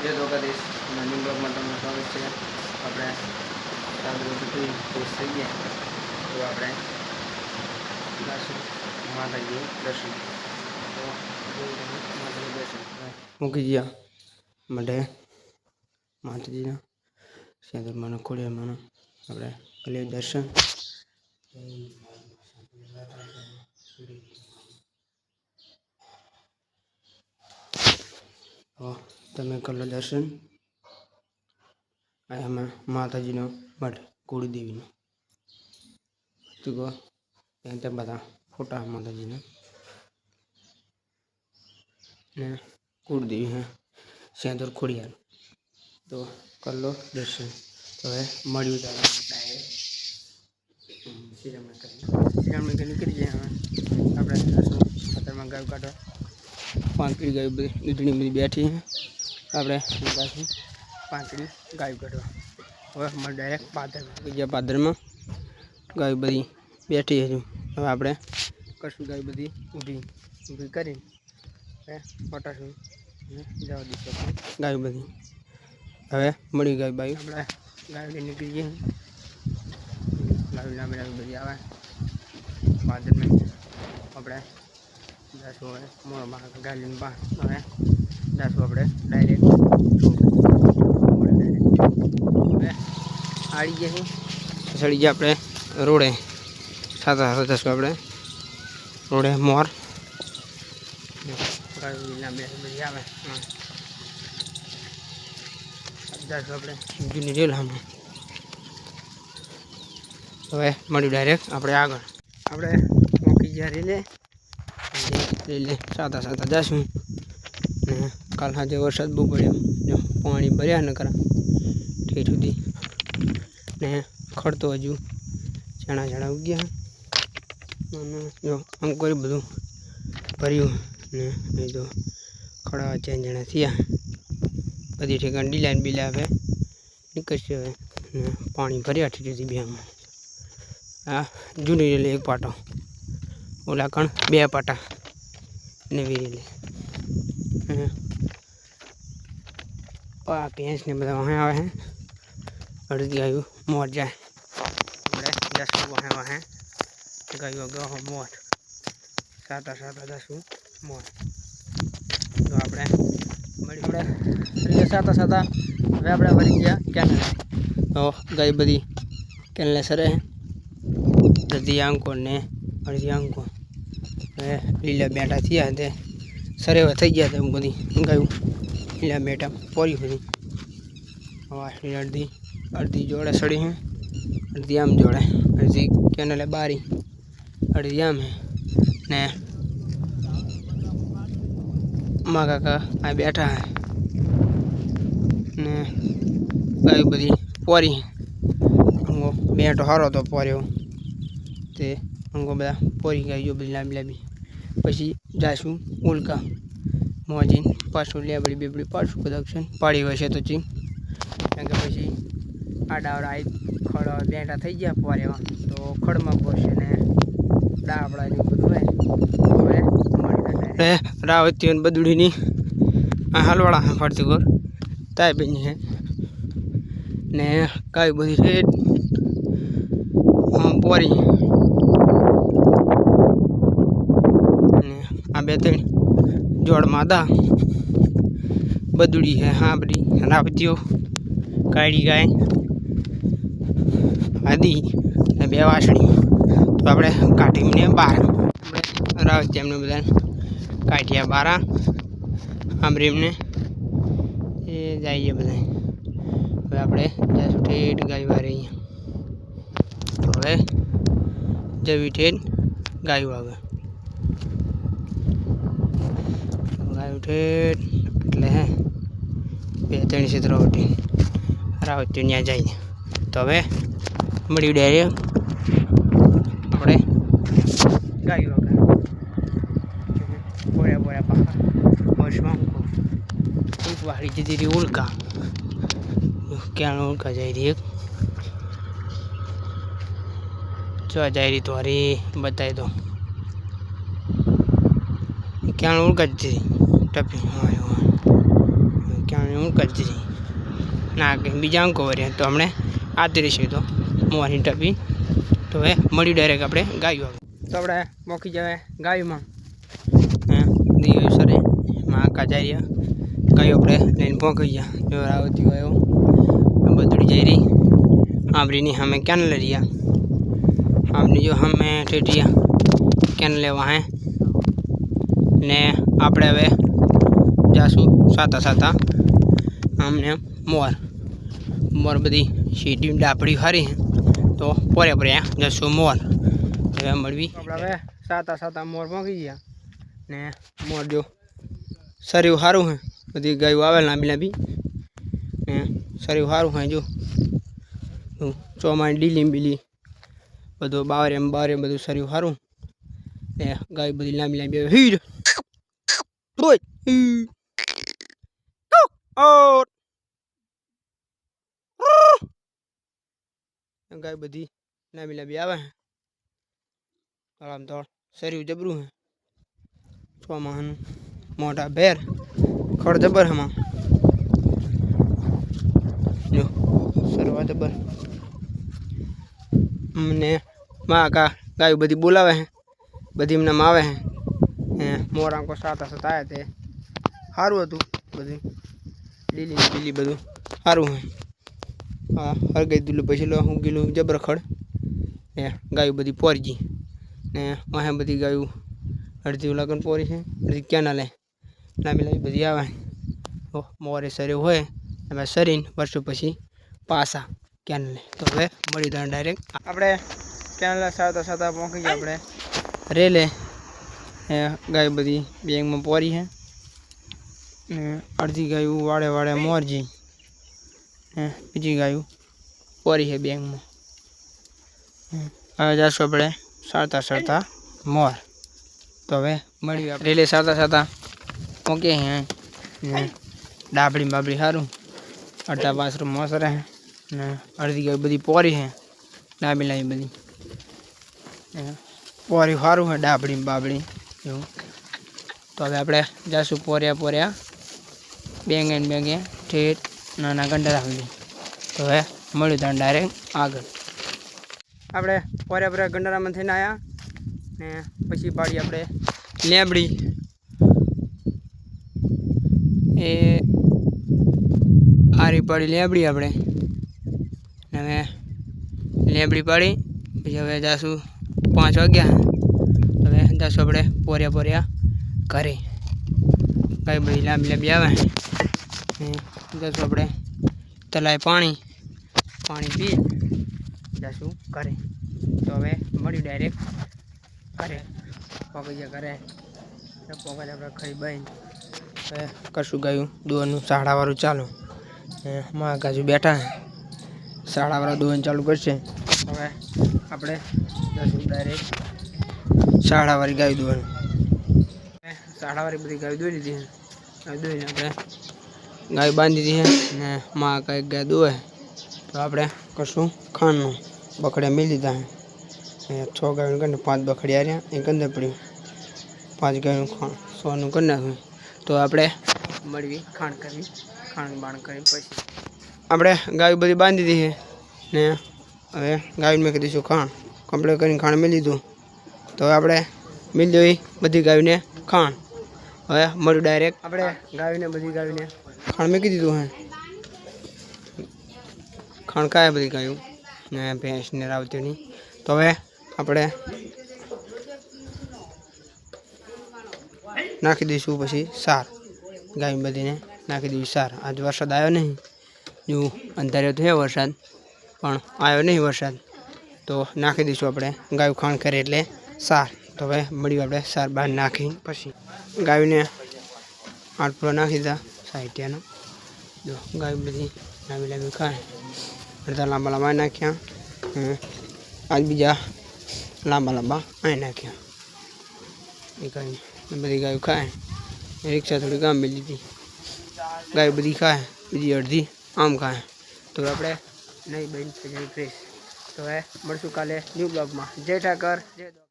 જય દ્વારકાધીશ ન્યૂ બ્લોગમાં તમને સ્વાગત છે. આપણે સાદું બધું ખુશ થઈ ગયા તો આપણે જાશું માતાજી દર્શન. તો માતાજી દર્શન મૂકી ગયા માટે માતાજીના સેન્ટરમાં ખોડિયામાં આપણે કરીએ દર્શન. તમે કરો દર્શન. આમાં માતાજીનો મઠ કુળદેવીનો તો ત્યાં બધા ફોટા માતાજીના ને કુળદેવી હે સેન્ટર ખોડિયાર. તો કરો દર્શન. તો હવે મળ્યું ત્યારે ડાયરેક્ટ શ્રીરામ નીકળી જાય. હવે આપણે ખાતરમાં ગાય કાઢો પાંખડી ગાય બધી દૂધણી બધી બેઠી આપણે પાછી પાંખડી ગાય કાઢવા. હવે અમારે ડાયરેક્ટ પાદર ગયા. પાદરમાં ગાય બધી બેઠી હજુ. હવે આપણે કશું ગાય બધી ઊભી કરીને પટાશું જવા દઈશું ગાય બધી. હવે મળી ગાય બાઈ આપણે ગાય નીકળી જઈએ. લાવી બધી આવે પાદરમાં આપણે જાશું. હવે મોરમાં ગાડીને હવે જાશું આપણે ડાયરેક્ટ હવે આડી ગયા સડી ગયા આપણે રોડે સાતા જશું. આપણે રોડે મોર બધી આવે જાશું આપણે જૂની રેલ સામે. હવે મળ્યું ડાયરેક્ટ આપણે આગળ આપણે મૂકી ગયા રેલે સાતા જશું. ને કાલ સાંજે વરસાદ બહુ પડ્યો જો પાણી ભર્યા ન કરા ઠેઠ સુધી ને ખડતો હજુ ચણા ઉગ્યા જો અંકોરી બધું ભર્યું ને અહીં તો ખડા ચેંજણા થયા બધી ઠેકાણ ડીલાઈને બીલા હવે નીકળશે. હવે ને પાણી ભર્યા ઠેઠથી બેમાં. આ જૂની રેલી એક પાટો ઓલા કણ બે પાટા નવી રેલી ભેંસ ને બધા વહાં આવે હે. અડધી ગાયું મોર જાય આપણે 10 વહાં ગાયો ગહો મોર સાતા દસું મોર. તો આપણે મળી આપણે સાતા હવે આપણે વળી ગયા કેનલ. તો ગાય બધી કેનલે સરે અડધી આંકો ને અડધી આંકો હવે લીલા બેટા થયા તે સરેવા થઈ ગયા. તેમ બધી ગાયું લીલા બેટા પોરી બધી અડધી જોડે સડી હે અડધી આમ જોડે અડધી કેનલે બારી અડધી આમ હે ને મા કાકા આ બેઠા હે ને ગાયું બધી પોરી. અંગો બેટો હારો તો પોર્યો તે અંગો બધા પોરી ગાયો બધી લાંબી. પછી જાશું ઉલકા મોજીને પાછું લેબડી બેબડી પાછું પ્રોડક્શન પાડી હોય છે તો ચીમ કારણ કે પછી આડાવડા ખડ બેટા થઈ ગયા પોરેવા તો ખડમાં પહોંચશે ને ડાબડા ને બધું હોય. હવે રાવતી બદુડીની આ હલવાડા ફરતી કર તાય બેની હે ને કાંઈ બધી છે પોરી ને આ બે ત્રણ જોડ માદા બદુડી હે. હા બધી રાવતીઓ કાળી ગાય આદિ ને બે વાસણી. તો આપણે કાઢીને બાર આપણે રાવતી એમને બધા કાઢ્યા બારા આંબરીમને એ જઈએ બધા. હવે આપણે જઈશું ઠેઠ ગાય વારે અહીંયા. તો હવે જવી ઠેઠ ગાયું આવે ગાયું ઠેઠ એટલે હે 2-3 ક્ષેત્રો વટી રાવતી ત્યાં જઈએ. તો હવે મળ્યું ડાયરેક્ટ આપણે ગાયું આગળ બોળ્યા પાકા વર્ષમાં એક વાળી જતી રહી ઉલકા. ક્યાં ઉલકા જાય રહી એક જો જાય રહી તો અરે બતાવી દો ક્યાં ઉલકા જતી ટપી ક્યાં હું કરી દીધી ના કે બીજા અંકો વર્યા તો હમણે આતી રહીશું તો મોરની ટપી તો હવે મળી ડાયરેક્ટ આપણે ગાયું તો આપણે મોકી જવાય ગાયુંમાં દીવાયું સરે માં કાજારિયા ગાયો આપણે લઈને પહોંચી ગયા જો આવતી હોય બદડી જઈ રહી આંબરીની સામે ક્યાં લરિયા આમની જો અમે ઠેઠિયા ક્યાં લેવા હે ને આપણે હવે જાશું સાતા સાતા આમને મોર બધી સીટી ડાપડી હારી તો પોરે જશું મોર હવે મળવી આપણે હવે સાતા મોર પહોંચી ગયા ને મોર જો શરીર સારું હે બધી ગાયો આવે લાંબી ને શરીર સારું હે જો ચોમાની ડીલી બધું બારે બધું શરીર સારું ને ગાય બધી લાંબી હીર ગાય બધી લાંબી આવે આમ તો શરીર જબરું હે ચોમાનું મોટા ભેર ખડ જબર હમાં જો સરવા જબર મને માં ગાય બધી બોલાવે હે બધી એમનામાં આવે હે મોરાંકો સાતા આવ્યા તે સારું હતું બધું લીલી બધું સારું હે હા હરગઈ દીલું પછી લો હું ગયેલું જબર ખડ ને ગાયું બધી પોરજી ને અહીં બધી ગાયું અડધી લગન પોરી છે અડધી ક્યાં લે લાંબી બધી આવે મોરે સરે હોય એમાં સરીને વર્ષો પછી પાછા ક્યાં લે તો હવે મળી જાય ડાયરેક્ટ આપણે ક્યાં સાતા પહોંચી ગયા આપણે રેલે ગાય બધી બેંગમાં પોરી છે ને અડધી ગાયું વાડે મોરજી બીજી ગાયું પોરી છે બેંગમાં હવે જશું આપણે સરતા મોર તો હવે મળી રેલે સાતા પહોંચીએ ને ડાબડી સારું અડધા પાછળ મોસરે હે ને અડધી ગાય બધી પોરી છે લાંબી બધી પોરી સારું છે ડાબડી એવું તો હવે આપણે જશું પોર્યા બેંગે ઠેઠ નાના ગંડરા સુધી તો હવે મળ્યું ત્યાં ડાયરેક્ટ આગળ આપણે પોર્યા ગંડરામાં થઈને આવ્યા ને પછી પાડી આપણે લેબડી એ આરી પાડી લેબડી આપણે હવે લેબડી પાડી પછી હવે જાશું 5 વાગ્યા હવે જાશું આપણે પોર્યા ઘરે કઈ બધી લાંબી આવે જાશું આપણે તલાય પાણી પી જાશું ઘરે તો હવે મળ્યું ડાયરેક્ટ ઘરે પગી ગયા ઘરે પગજ આપણે ખાઈ બાઈને હવે કશું ગાયું દોવાનું શાળાવાળું ચાલુ માં કાજુ બેઠા શાળાવાળા દોવાનું ચાલુ કરશે હવે આપણે જશું ડાયરેક્ટ શાળાવાળી ગાયું દોવાનું શાળાવાળી બધી ગાય દોઈ લીધી છે દોઈને આપણે ગાય બાંધી દીધી છે ને માં કંઈક ગાય દોવે તો આપણે કશું ખાંડનું બકડ્યા મેળ લીધા છે 6 ગાયનું કરીને 5 બકડ્યા રહ્યા એક અંદર પડ્યું 5 ગાયનું ખાંડ 100નું કરી નાખ્યું તો આપણે મળવી ખાંડ બાણ કરી પછી આપણે ગાય બધી બાંધી દીધી ને હવે ગાયું મેં કીધું ખાંડ કમ્પ્લીટ કરીને ખાંડ મેળ લીધું તો હવે આપણે મેળ દેવી બધી ગાયોને ખાંડ હવે મળ્યું ડાયરેક્ટ આપણે બધી ગાયોને ખાંડ મેં કીધું હે ખાંડ ખાય બધી ગાયું ને ભેંસને રાવતીની તો હવે આપણે નાખી દઈશું પછી સાર ગાય બધીને નાખી દઈશું સાર આજ વરસાદ આવ્યો નહીં જો અંધાર્યો તો હે વરસાદ પણ આવ્યો નહીં વરસાદ તો નાખી દઈશું આપણે ગાયું ખાંડ કરે એટલે સાર તો હવે મળ્યું આપણે સાર બહાર નાખી પછી ગાયને આટલો નાખી દીધા સાહિત્યનો જો ગાય બધી લાંબી ખાય અડધા લાંબા નાખ્યા આજ બીજા લાંબા અહીં નાખ્યા એ ગાય બધી ગાયો ખાય રિક્ષા થોડી ગામ મેં લીધી ગાય બધી ખાય બીજી અડધી આમ ખાય તો આપણે નહીં બની ફ્રેશ તો હવે મળશું કાલે ન્યૂ બ્લોગમાં જય ઠાકર જય